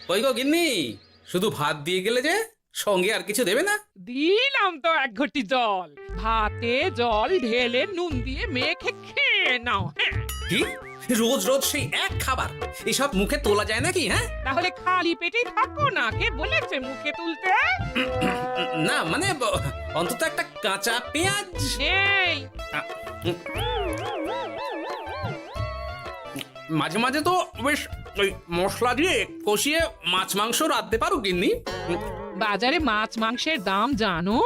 কই গো গিন্নি, শুধু ভাত দিয়ে গেলে যে, সঙ্গে আর কিছু দেবে না? দিলাম তো এক ঘটি জল। ভাতে জল ঢেলে নুন দিয়ে মেখে খেয়ে নাও। হ্যাঁ, কি রোজ রোজ সেই এক খাবার? এসব মুখে তোলা যায় নাকি? হ্যাঁ, তাহলে খালি পেটেই থাকো না, কে বলেছে মুখে তুলতে? না মানে অন্তত একটা কাঁচা পেঁয়াজ। এই মাঝে মাঝে তো বেশ ওই মশলা দিয়ে কষিয়ে মাছ মাংস রাঁধতে পারো গিন্নি। বাজারে মাছ মাংসের দাম জানো?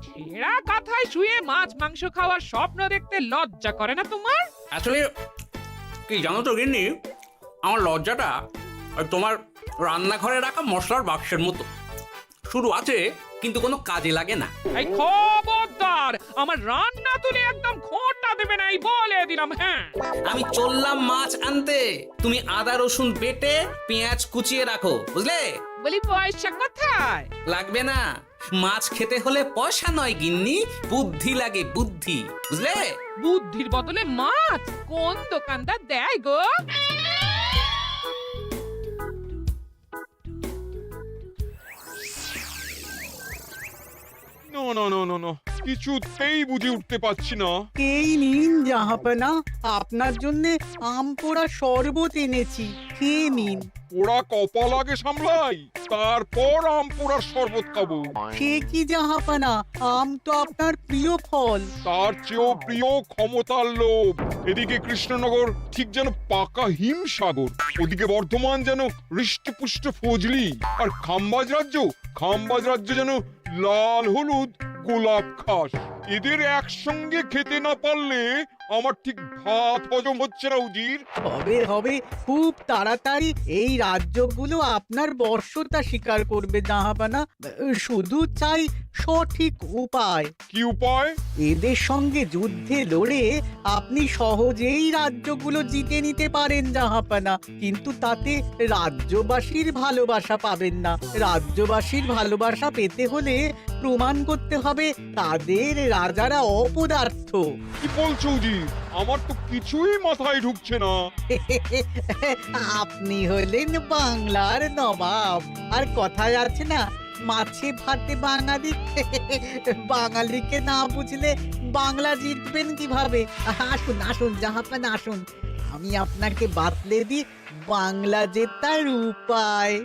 ছেঁড়া কাঁথায় শুয়ে মাছ মাংস খাওয়ার স্বপ্ন দেখতে লজ্জা করে না তোমার? আসলে কি জানো তো গিন্নি, আমার লজ্জাটা ওই তোমার রান্নাঘরে রাখা মশলার বাক্সের মতো, শুরু আছে কিন্তু কোনো কাজে লাগে না। এই খবরদার, আমার রান্না তুলে একদম খোঁটা দেবে না, এই বলে দিলাম। হ্যাঁ, আমি চললাম মাছ আনতে, তুমি আদা রসুন বেটে পেঁয়াজ কুচিয়ে রাখো, বুঝলে? বলি পয়সা কোথায়? লাগবে না, মাছ খেতে হলে পয়সা নয় গিন্নি, বুদ্ধি লাগে, বুদ্ধি, বুঝলে? বুদ্ধির বদলে মাছ কোন দোকানদার দেয় গো? না না না না না, কিছুতেই বুঝে উঠতে পারছি না। এই নিন জাহাপনা, আপনার জন্য আম পোড়া শরবত এনেছি, খেয়ে নিন। ওরা কপাল আগে সামলাই, তারপর আম পোড়ার শরবত খাবো। সে কি জাহাপনা, আম তো আপনার প্রিয় ফল। তার চেয়েও প্রিয় ক্ষমতার লোভ। এদিকে কৃষ্ণনগর ঠিক যেন পাকা হিমসাগর, ওদিকে বর্ধমান যেন হৃষ্টপুষ্ট ফজলি, আর খাম্বাজ রাজ্য যেন লাল হলুদ গোলাপ ঘাস। এদের একসঙ্গে খেতে না পারলে আমার ঠিক ভাত হজম হচ্ছে না উজির। হবে হবে, খুব তাড়াতাড়ি এই রাজ্যগুলো আপনার বর্ষতা স্বীকার করবে জাহাপনা। শুধু চাই সঠিক উপায়। কি উপায়? এদের সঙ্গে যুদ্ধে লড়ে আপনি সহজেই রাজ্যগুলো জিতে নিতে পারেন জাহাপনা, কিন্তু তাতে রাজ্যবাসীর ভালোবাসা পাবেন না। রাজ্যবাসীর ভালোবাসা পেতে হলে প্রমাণ করতে হবে তাদের রাজারা অপদার্থ। কি বলছো উজির? আমার তো কিছুই মাথায় ঢুকছে না। আপনি হলেন বাংলার নবাব, আর কথায় আছে না, মাছে ভাতে বাঙালি। বাঙালিকে না বুঝলে বাংলা জিতবেন কিভাবে? আসুন আসুন জাহাপানা, আসুন, আমি আপনাকে বাতলে দিই বাংলা জেতার উপায়।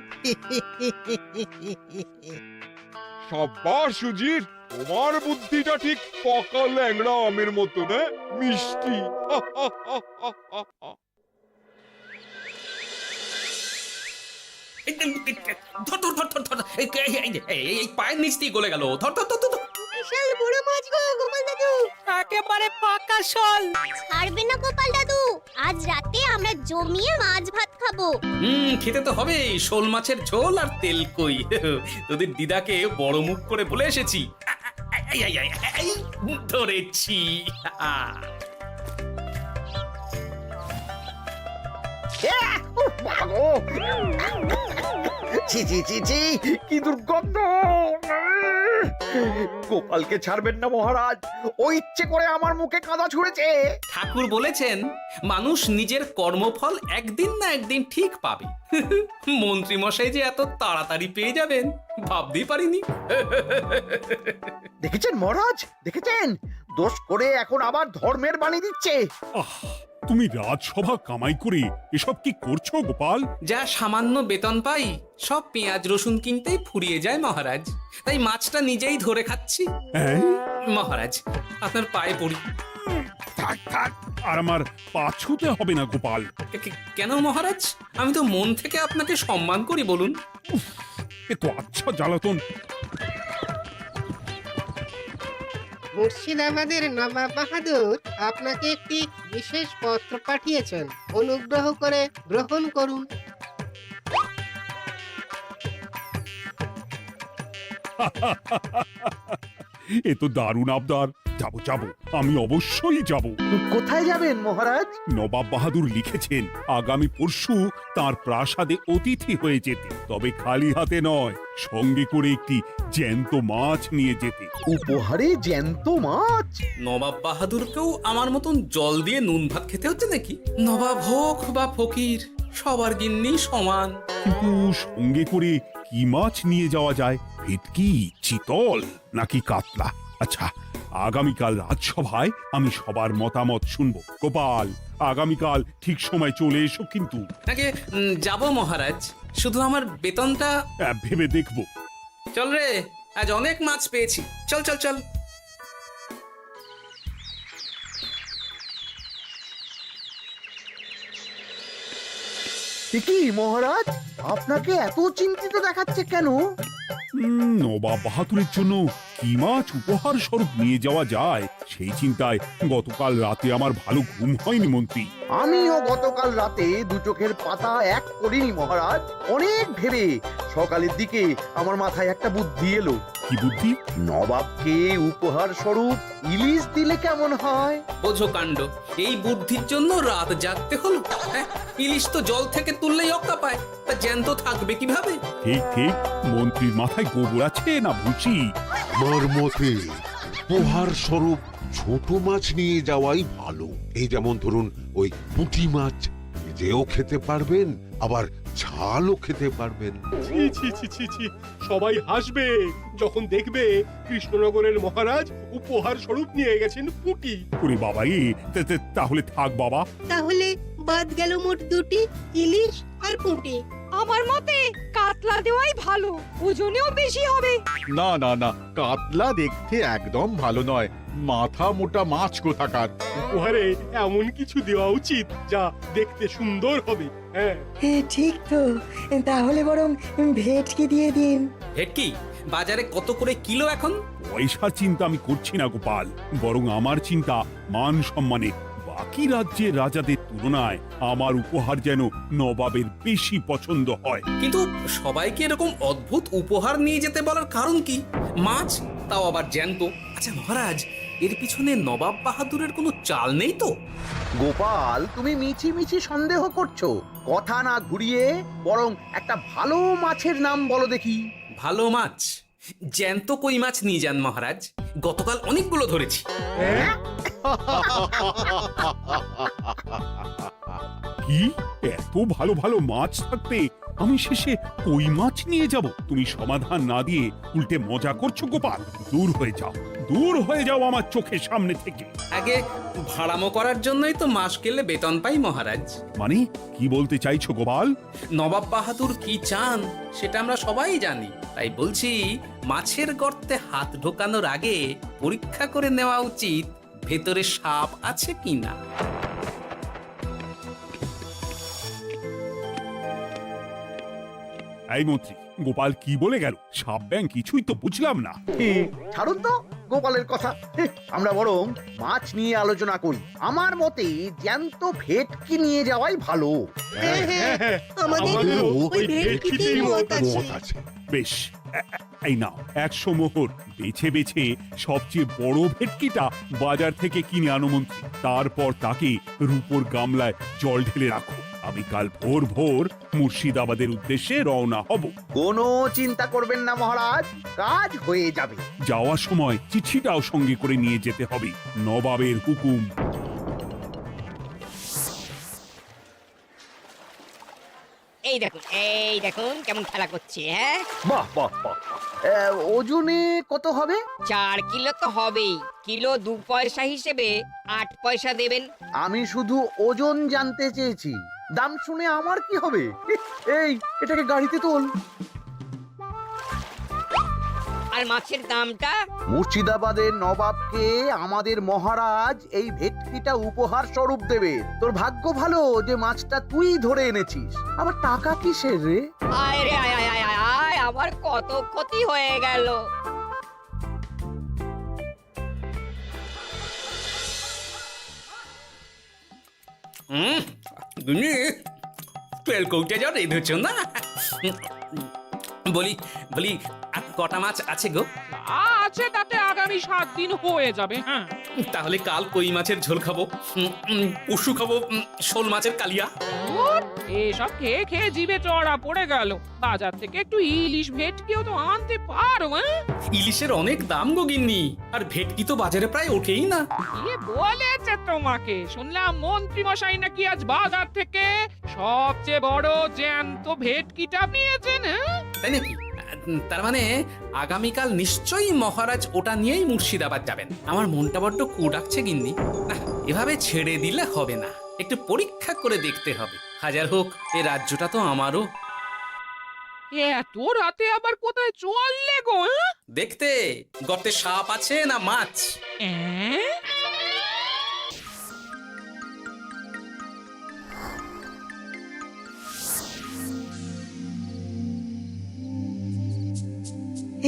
সাব্বাস উজির, তোমার বুদ্ধিটা ঠিক পাকা ল্যাংড়া আমের মতো, না মিষ্টি। ধর ধর ধর ধর ধর, এই পায়ের নিচ দিয়ে গলে গেল, ধর ধর ধর ধর। বিশাল বড় মাছ গো গোপাল দাদু। একেবারে পাকা শল। ছাড়বে না গোপাল দাদু, আজ রাতে আমরা জমিয়ে মাছ ভাত খাবো। খেতে তো হবে, শোল মাছের ঝোল আর তেল কই। তোদের দিদাকে বড় মুখ করে বলে এসেছি, এই, ধরেছি। ছি ছি ছি ছি, কি দুর্গন্ধ! গোপালকে ছাড়বেন না মহারাজ, ও ইচ্ছে করে আমার মুখে কাদা ছুঁড়েছে। ঠাকুর বলেছেন মানুষ নিজের কর্মফল একদিন না একদিন ঠিক পাবে। মন্ত্রী মশাই যে এত তাড়াতাড়ি পেয়ে যাবেন ভাবতেই পারিনি। দেখেছেন মহারাজ, দেখেছেন? দোষ করে এখন আবার ধর্মের বাণী দিচ্ছে। তুমি রাজসভা কামাই করে এসব কি করছো গোপাল? যা সামান্য বেতন পাই সব পেঁয়াজ রসুন কিনতেই ফুরিয়ে যায় মহারাজ, তাই মাছটা নিজেই ধরে খাচ্ছি। হ্যাঁ, মহারাজ আপনার পায়ে পড়ি। থাক থাক, আর আমার পা ছুঁতে হবে না গোপাল। কেন মহারাজ? আমি তো মন থেকে আপনাকে সম্মান করি, বলুন। এ তো আচ্ছা জ্বালাতন। মুর্শিদাবাদের নবাব বাহাদুর আপনাকে একটি বিশেষ পত্র পাঠিয়েছেন, অনুগ্রহ করে গ্রহণ করুন। এ তো দারুণ আবদার। যাবো যাবো, আমি অবশ্যই যাব। কোথায় যাবেন মহারাজ? নবাব বাহাদুর লিখেছেন আগামী পরশু তার প্রাসাদে অতিথি হয়ে যেতে, তবে খালি হাতে নয়, সঙ্গে করে একটি জ্যান্ত মাছ নিয়ে যেতে। উপহারে জ্যান্ত মাছ? নবাব বাহাদুরকেও আমার মতন জল দিয়ে নুন ভাত খেতে হচ্ছে নাকি? নবাব হোক বা ফকির, সবার গিন্নি সমান। কিন্তু সঙ্গে করে কি মাছ নিয়ে যাওয়া যায়? ভেটকি, চিতল নাকি কাতলা? আচ্ছা, আগামীকাল রাজসভায় আমি সবার মতামত শুনবো। গোপাল, আগামীকাল ঠিক সময় চলে এসো কিন্তু। নাকি যাব মহারাজ, শুধু আমার বেতনটা। ভেবে দেখবো। চল রে, আজ অনেক মাছ পেয়েছি, চল চল চল। কি মহারাজ, আপনাকে এত চিন্তিত দেখাচ্ছে কেন? নবাব বাহাদুরের জন্য কি মাছ উপহার স্বরূপ নিয়ে যাওয়া যায় সেই চিন্তায় গতকাল রাতে আমার ভালো ঘুম হয়নি মন্ত্রী। আমিও গতকাল রাতে দু চোখের পাতা এক করিনি মহারাজ। অনেক ভেবে সকালের দিকে আমার মাথায় একটা বুদ্ধি এলো। কি বুদ্ধি? নবাবকে উপহার স্বরূপ ইলিশ দিলে কেমন হয়? বোঝো কাণ্ড, এই বুদ্ধির জন্য রাত জাগতে হলো। হ্যাঁ, ইলিশ তো জল থেকে তুললেই অক্কা পায়, তা জ্যান্ত থাকবে কিভাবে? ঠিক ঠিক, মন্ত্রীর মাথায় গোবর আছে না ভুসি? আমার মতে উপহার স্বরূপ ছোট মাছ নিয়ে যাওয়াই ভালো। এই যেমন ধরুন ওই পুঁটি মাছ, নিজেও খেতে পারবেন আবার ঝালও খেতে পারবেন। ছি ছি ছি ছি ছি, সবাই হাসবে যখন দেখবে কৃষ্ণনগরের মহারাজ উপহার স্বরূপ নিয়ে গেছেন পুঁটি। ওরে বাবা, তাহলে থাক বাবা। তাহলে বাদ গেল মোট দুটি, ইলিশ আর পুঁটি। আমার মতে কাতলা দেওয়াই ভালো, ওজনেও বেশি হবে। না না না, কাতলা দেখতে একদম ভালো নয়, মাথা মোটা মাছ কোথাকার। উপহারে এমন কিছু দেওয়া উচিত যা দেখতে সুন্দর হবে। হ্যাঁ, ঠিক তো, তাহলে বরং ভেটকি দিয়ে দিন। ভেটকি বাজারে কত করে কিলো এখন? পয়সার চিন্তা আমি করছি না গোপাল, বরং আমার চিন্তা মান সম্মানে। বাকি রাজ্যের রাজাদের তুলনায় আমার উপহার যেন নবাবের বেশি পছন্দ হয়। কিন্তু সবাইকে এরকম অদ্ভুত উপহার নিয়ে যেতে বলার কারণ কি? মাছ, তাও আবার জ্যান্ত। আচ্ছা মহারাজ, এর পিছনে নবাব বাহাদুরের কোনো চাল নেই তো? গোপাল, তুমি মিছি মিছি সন্দেহ করছো। কথা না ঘুরিয়ে বরং একটা ভালো মাছের নাম বলো দেখি। ভালো মাছ? জ্যান্ত কই মাছ নিয়ে যান মহারাজ, গতকাল অনেকগুলো ধরেছি। কি, এত ভালো ভালো মাছ থাকতে আমি শেষে কই মাছ নিয়ে যাব? তুমি সমাধান না দিয়ে উল্টে মজা করছো গোপাল। দূর হয়ে যাও, দূর হয়ে যাও আমার চোখের সামনে থেকে। আগে ভাড়ামো করার জন্যই তো মাস গেলে বেতন পাই মহারাজ। মানে কি বলতে চাইছো গোপাল? নবাব বাহাদুর কি চান সেটা আমরা সবাই জানি, তাই বলছি মাছের গর্তে হাত ঢোকানোর আগে পরীক্ষা করে নেওয়া উচিত ভেতরে সাপ আছে কিনা। এই মন্ত্রী, গোপাল কি বলে গেল? সাপ ব্যাং কিছুই তো বুঝলাম না। ছাড়ুন তো গোপালের কথা, আমরা বরং মাছ নিয়ে আলোচনা করি। আমার মতে জ্যান্ত ভেটকি নিয়ে যাওয়াই ভালো। আমাদেরও ওই ভেটকিতেই মত আছে। বেশ, এই নাও 100 মোহর। বেছে বেছে সবচেয়ে বড় ভেটকিটা বাজার থেকে কিনে আনো মন্ত্রী। তারপর তাকে রূপোর গামলায় জল ঢেলে রাখো। আমি কাল ভোর ভোর মুর্শিদাবাদের উদ্দেশ্যে রওনা হব। কোনো চিন্তা করবেন না মহারাজ, কাজ হয়ে যাবে। যাওয়ার সময় চিঠিটাও সঙ্গে করে নিয়ে যেতে হবে। নবাবের হুকুম। এই দেখুন কেমন খেলা করছে। হ্যাঁ, বাহ বাহ বাহ। ওজনে কত হবে? 4 কিলো তো হবেই। কিলো 2 পয়সা হিসেবে 8 পয়সা দেবেন। আমি শুধু ওজন জানতে চেয়েছি, দাম শুনে আমার কি হবে? এই, এটাকে গাড়িতে তোল। আর মাছের দামটা? মুর্শিদাবাদের নবাবকে আমাদের মহারাজ এই ভেটকিটা উপহার স্বরূপ দেবে। তোর ভাগ্য ভালো যে মাছটা তুই ধরে এনেছিস। আবার টাকা কিসের রে? আয় রে আয় আয় আয় আয় আয়, আমার কত ক্ষতি হয়ে গেল। তুমি তেল কৌটে যাও রেঁধেছ না? বলি বলি আর কটা মাছ আছে গো? আছে তাতে আগামী 7 দিন হয়ে যাবে। হ্যাঁ, তাহলে কাল কই মাছের ঝোল খাবো, পশু খাবো শোল মাছের কালিয়া। ধুর, এসব খেয়ে খেয়ে জিভে চড়া পড়ে গেল। বাজার থেকে একটু ইলিশ ভেটকিও তো আনতে পারো। ইলিশের অনেক দাম গো গিন্নি, আর ভেটকি তো বাজারে প্রায় ওঠেই না। কে বলেছে তোমাকে? শুনলাম মন্ত্রী মশাই নাকি আজ বাজার থেকে সবচেয়ে বড় জ্যান্ত ভেটকিটা পেয়েছেন। তাই নাকি? তার মানে আগামীকাল নিশ্চয়ই মহারাজ ওটা নিয়েই মুর্শিদাবাদ যাবেন। আমার মনটা বড্ড কু ডাকছে গিন্নি। না, এভাবে ছেড়ে দিলে হবে না, একটু পরীক্ষা করে দেখতে হবে। হাজার হোক, এ রাজ্যটা তো আমারও। এত রাতে আবার কোথায় চললে গো? দেখতে গর্তে সাপ আছে না মাছ।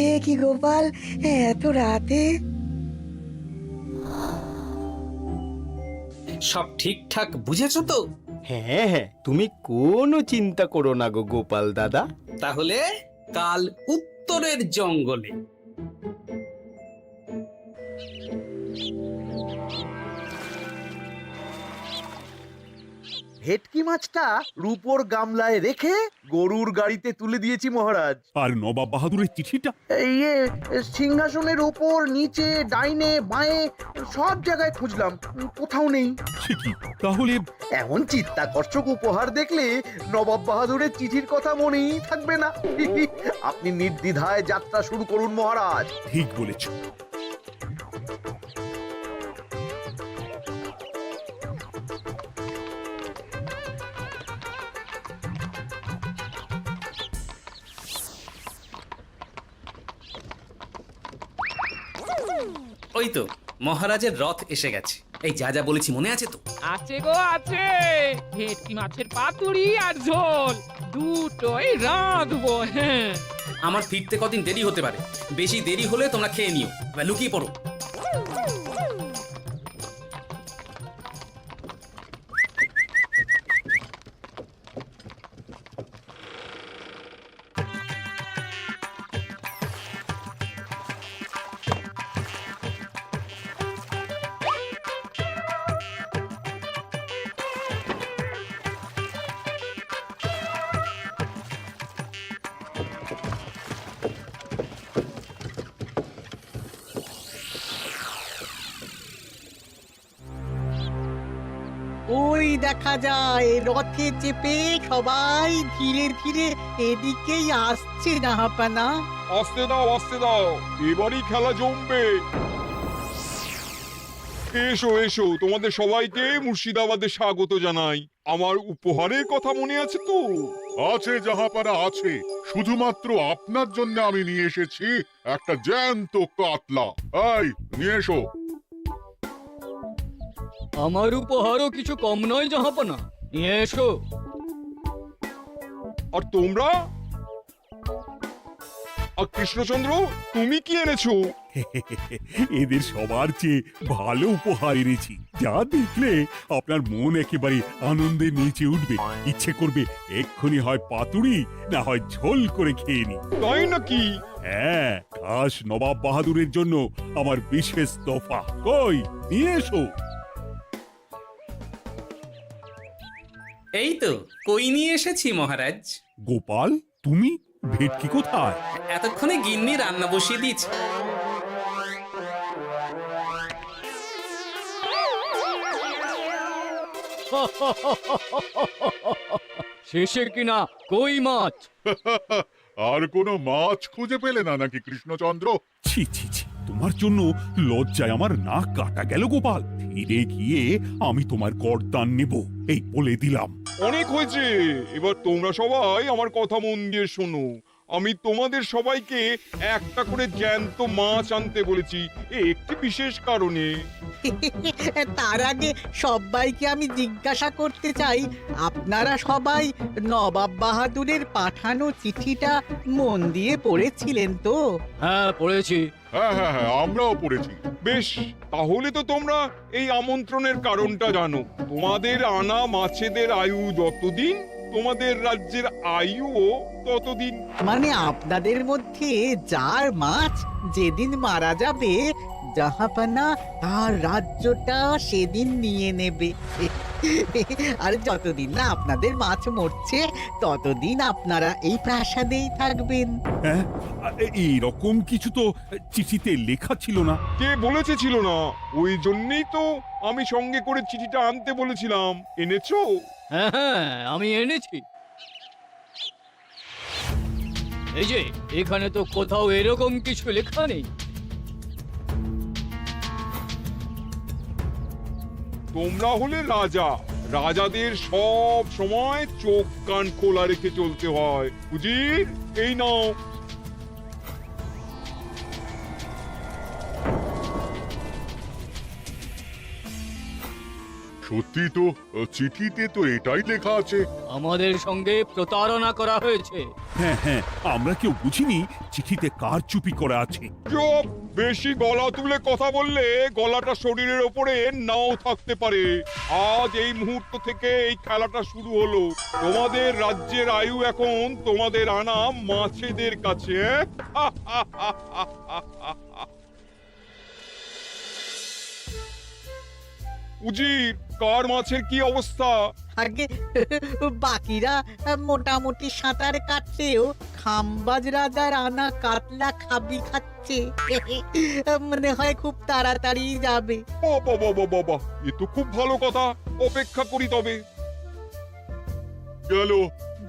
এ কি গোপাল, এত রাতে? সব ঠিকঠাক বুঝেছো তো? হ্যাঁ হ্যাঁ, তুমি কোনো চিন্তা করো না গো গোপাল দাদা। তাহলে কাল উত্তরের জঙ্গলে। ভেটকি মাছটা রূপোর গামলায় রেখে গরুর গাড়িতে তুলে দিয়েছি মহারাজ। আর নবাব বাহাদুরের চিঠিটা? ইয়ে, সিংহাসনের ওপর, নিচে, ডাইনে, বাঁয়ে সব জায়গায় খুঁজলাম, কোথাও নেই। সে কি তাহলে? এমন চিত্তাকর্ষক উপহার দেখলে নবাব বাহাদুরের চিঠির কথা মনেই থাকবে না। আপনি নির্দ্বিধায় যাত্রা শুরু করুন মহারাজ। ঠিক বলেছ। ওই তো মহারাজের রথ এসে গেছে। এই যা যা বলেছি মনে আছে তো? আছে গো আছে। ভেটকি মাছের পাতুরি আর ঝোল দুটোই রাঁধবো। হ্যাঁ, আমার ফিরতে কদিন দেরি হতে পারে, বেশি দেরি হলে তোমরা খেয়ে নিও, এবার লুকিয়ে পড়ো। ওই দেখা যায় রথে চেপে সবাই ধীরে ধীরে এদিকেই আসছে জাহাপানা। আসতে দাও, আসতে দাও, এবারই খেলা জমবে। এসো এসো, তোমাদের সবাইকে মুর্শিদাবাদে স্বাগত জানাই। আমার উপহারের কথা মনে আছে তো? আছে জাহাপানা আছে, শুধুমাত্র আপনার জন্য আমি নিয়ে এসেছি একটা জ্যান্ত কাতলা। এই নিয়ে এসো। আমার উপহারও কিছু কম নয় জাহাপানা, নিয়ে এসো। আর তোমরা? আর কৃষ্ণচন্দ্র, তুমি কি এনেছো? এদের সবার চেয়ে ভালো উপহার এনেছি, যা দেখলে আপনার মন একেবারে আনন্দে নেচে উঠবে। ইচ্ছে করবে এক্ষুনি হয় পাতুরি না হয় ঝোল করে খেয়ে নি। তাই নাকি? হ্যাঁ, খাস নবাব বাহাদুরের জন্য আমার বিশেষ তোফা। কই, নিয়ে এসো। এই তো কই নিয়ে এসেছি মহারাজ। গোপাল, তুমি? ভেটকি কোথায়? এতক্ষণে গিন্নি রান্না বসিয়ে দিয়েছে। শেষে কিনা কই মাছ? আর কোনো মাছ খুঁজে পেলে না নাকি কৃষ্ণচন্দ্র? ছি ছি ছি, তোমার জন্য লজ্জায় আমার নাক কাটা গেল গোপাল। ফিরে গিয়ে আমি তোমার গর্দান নেব, এই বলে দিলাম। অনেক হয়েছে, এবার তোমরা সবাই আমার কথা মন দিয়ে শোনো। আমি তোমাদের সবাইকে একটা করে জ্যান্ত মাছ আনতে বলেছি একটি বিশেষ কারণে। তার আগে সবাইকে আমি জিজ্ঞাসা করতে চাই, আপনারা সবাই নবাব বাহাদুরের পাঠানো চিঠিটা মন দিয়ে পড়েছিলেন তো? হ্যাঁ পড়েছি। হ্যাঁ হ্যাঁ হ্যাঁ, আমরাও পড়েছি। বেশ, তাহলে তো তোমরা এই আমন্ত্রণের কারণটা জানো। তোমাদের আনা মাছেদের আয়ু যতদিন, তোমাদের রাজ্যের আয়ুও ততদিন। মানে আপনাদের মধ্যে যার মাছ যেদিন মারা যাবে, জাহাপানা তার রাজ্যটা সেদিন নিয়ে নেবে। আর যতদিন না আপনাদের মাছ মরছে ততদিন আপনারা এই প্রাসাদেই থাকবেন। হ্যাঁ, এইরকম কিছু তো চিঠিতে লেখা ছিল না। কে বলেছে ছিল না? ওই জন্যই তো আমি সঙ্গে করে চিঠিটা আনতে বলেছিলাম। এনেছো? হ্যাঁ হ্যাঁ, আমি এনেছি। এই যে এখানে তো কোথাও এরকম কিছু লেখা নেই। তোমরা হলে রাজা, রাজাদের সব সময় চোখ কান খোলা রেখে চলতে হয়। উজির, এই নাও। সত্যি তো, চিঠিতে তো এটাই লেখা আছে। আমাদের সঙ্গে প্রতারণা করা হয়েছে। হ্যাঁ হ্যাঁ, আমরা কেউ বুঝিনি চিঠিতে কার চুপি করা আছে। চুপ! বেশি গলা তুলে কথা বললে গলাটা শরীরের ওপরে নাও থাকতে পারে। আজ এই মুহূর্ত থেকে এই খেলাটা শুরু হলো। তোমাদের রাজ্যের আয়ু এখন তোমাদের আনা মাছেদের কাছে। উজির, কার মাছের কি অবস্থা? আগে বাকিরা মোটামুটি সাঁতার কাটছেও, খাম্বাজ রাজার আনা কাতলা খাবি খাচ্ছে। মনে হয় খুব তাড়াতাড়ি যাবে। বাবা বাবা বাবা, এ তো খুব ভালো কথা। অপেক্ষা করি তবে। গেল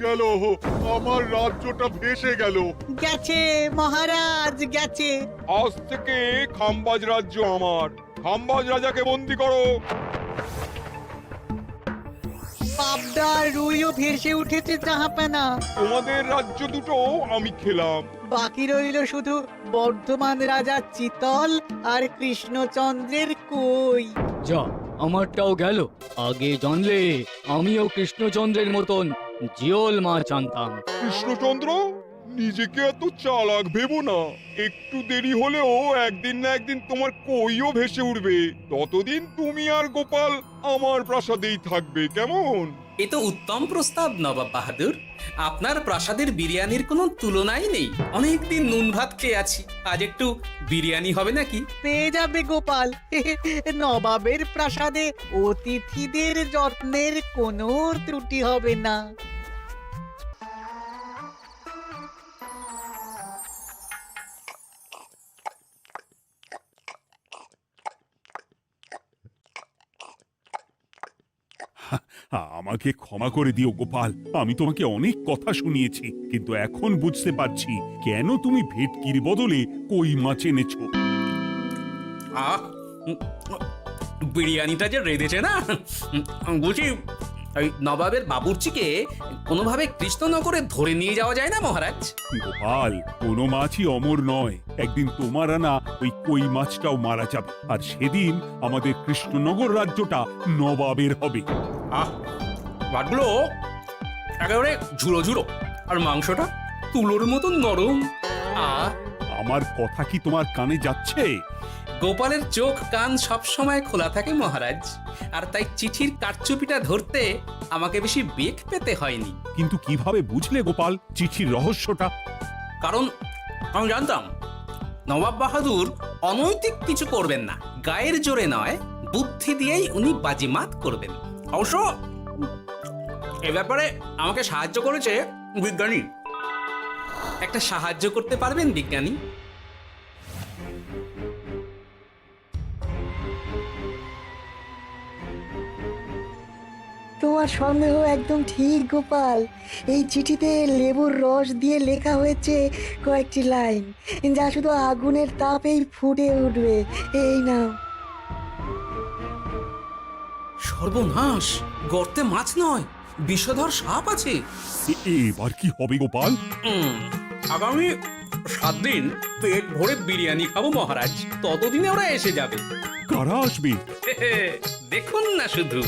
গেল, আমার রাজ্যটা ভেসে গেল। গেছে মহারাজ, গেছে। আজ থেকে খাম্বাজ রাজ্য আমার। খাম্বাজ রাজাকে বন্দি করো। পাবদা রুইও ভেসে উঠেছে জাহাপানা। তোমাদের রাজ্য দুটো আমি খেলাম। বাকি রইল শুধু বর্ধমান রাজা চিতল আর কৃষ্ণচন্দ্রের কই। যা, আমারটাও গেল। আগে জানলে আমিও কৃষ্ণচন্দ্রের মতন জিওল মাছ আনতাম। কৃষ্ণচন্দ্র, নিজেকে এত চালাক ভেবো না। একটু দেরি হলেও একদিন না একদিন তোমার কইও ভেসে উঠবে। ততদিন তুমি আর গোপাল আমার প্রাসাদেই থাকবে, কেমন? এ তো উত্তম প্রস্তাব নবাব বাহাদুর। আপনার প্রাসাদের বিরিয়ানির কোনো তুলনাই নেই। অনেকদিন নুন ভাত খেয়ে আছি, আজ একটু বিরিয়ানি হবে নাকি? পেয়ে যাবে গোপাল। নবাবের প্রাসাদে অতিথিদের যত্নের কোনো ত্রুটি হবে না। আমাকে ক্ষমা করে দিও গোপাল, আমি তোমাকে অনেক কথা শুনিয়েছি, কিন্তু এখন বুঝতে পারছি কেন তুমি ভেটকির বদলে কই মাছ এনেছো। আহ, বিরিয়ানিটা যে রেঁধেছে না, বুঝি ওই নবাবের বাবুর্চিকে কোনোভাবে কৃষ্ণনগরে ধরে নিয়ে যাওয়া যায় না মহারাজ? গোপাল, কোনো মাছই অমর নয়। একদিন তোমার আনা ওই কই মাছটাও মারা যাবে, আর সেদিন আমাদের কৃষ্ণনগর রাজ্যটা নবাবের হবে। আহ, মাছগুলো একেবারে ঝুড়ো ঝুড়ো, আর মাংসটা তুলোর মতন নরম। আহ, আমার কথা কি তোমার কানে যাচ্ছে? গোপালের চোখ কান সবসময় খোলা থাকে মহারাজ, আর তাই চিঠির কারচুপিটা ধরতে আমাকে বেশি বেগ পেতে হয়নি। কিন্তু কিভাবে বুঝলে গোপাল চিঠির রহস্যটা? কারণ আমি জানতাম নবাব বাহাদুর অনৈতিক কিছু করবেন না। গায়ের জোরে নয়, বুদ্ধি দিয়েই উনি বাজিমাত করবেন। অবশ্য এ ব্যাপারে আমাকে সাহায্য করেছে বিজ্ঞানী। একটা সাহায্য করতে পারবেন বিজ্ঞানী? তোমার সন্দেহ একদম ঠিক গোপাল। এই চিঠিতে লেবুর রস দিয়ে লেখা হয়েছে কয়েকটি লাইন, যা শুধু আগুনের তাপেই ফুটে উঠবে। এই নাও। সর্বনাশ! গর্তে মাছ নয়, বিষধর সাপ আছে। এবার কি হবে গোপাল? আগামী 7 দিন পেট ভরে বিরিয়ানি খাবো মহারাজ। ততদিনে ওরা এসে যাবে। কারা আসবে? দেখুন না শুধু।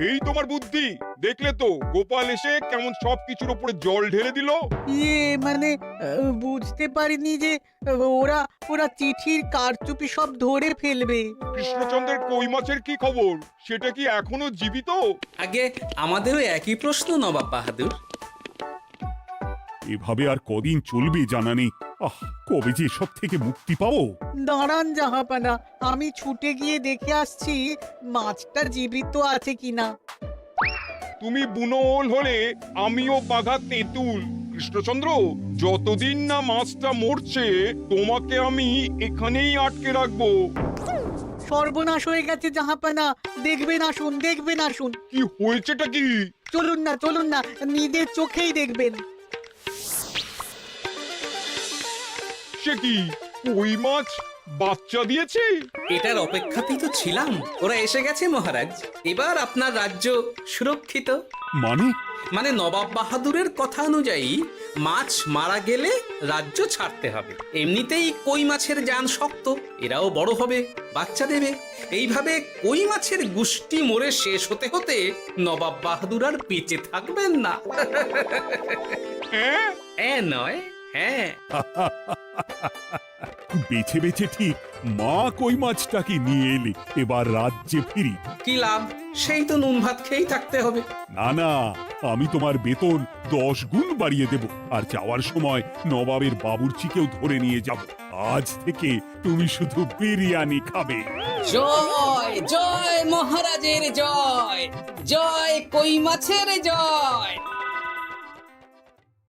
এই তোমার বুদ্ধি, দেখলে তো গোপাল এসে কেমন সবকিছুর উপরে জল ঢেলে দিল। মানে বুঝতে পারিনি যে ওরা ওরা চিঠির কারচুপি সব ধরে ফেলবে। কৃষ্ণচন্দ্রের কই মাছের কি খবর? সেটা কি এখনো জীবিত? আগে আমাদেরও একই প্রশ্ন নবাব বাহাদুর। এভাবে আর কদিন চলবে জানা নেই। কবে যে সব থেকে মুক্তি পাবো। দাঁড়ান জাহাপানা, আমি ছুটে গিয়ে দেখে আসছি মাছটা জীবিত আছে কিনা। তুমি বুনোল হলে আমিও বাঘা তেঁতুল। কৃষ্ণচন্দ্র, যতদিন না মাছটা মরছে তোমাকে আমি এখানেই আটকে রাখবো। সর্বনাশ হয়ে গেছে জাহাপানা, দেখবেন আসুন, দেখবেন আসুন। কি হয়েছেটা কি? চলুন না, নিজের চোখেই দেখবেন। সে কি, কই মাছ বাচ্চা দিয়েছে? এটার অপেক্ষাতেই তো ছিলাম। ওরা এসে গেছে মহারাজ। এবার আপনার রাজ্য সুরক্ষিত। মানে নবাব বাহাদুরের কথা অনুযায়ী মাছ মারা গেলে রাজ্য ছাড়তে হবে। এমনিতেই কই মাছের জান শক্ত, এরাও বড় হবে, বাচ্চা দেবে। এইভাবে কই মাছের গুষ্টি মরে শেষ হতে হতে নবাব বাহাদুর আর বেঁচে থাকবেন না। হ্যাঁ নয়, হ্যাঁ। বেছে বেছে ঠিক মা কই মাছটাকে নিয়ে এলে। এবার রাজ্যে ফিরি। কি লাভ? সেই তো নুন ভাত খেয়েই থাকতে হবে। না, আমি তোমার বেতন 10 গুণ বাড়িয়ে দেব। আর যাওয়ার সময় নবাবের বাবুর্চিকেও ধরে নিয়ে যাব। আজ থেকে তুমি শুধু বিরিয়ানি খাবে। জয় জয় মহারাজের জয়, জয় কই মাছের জয়।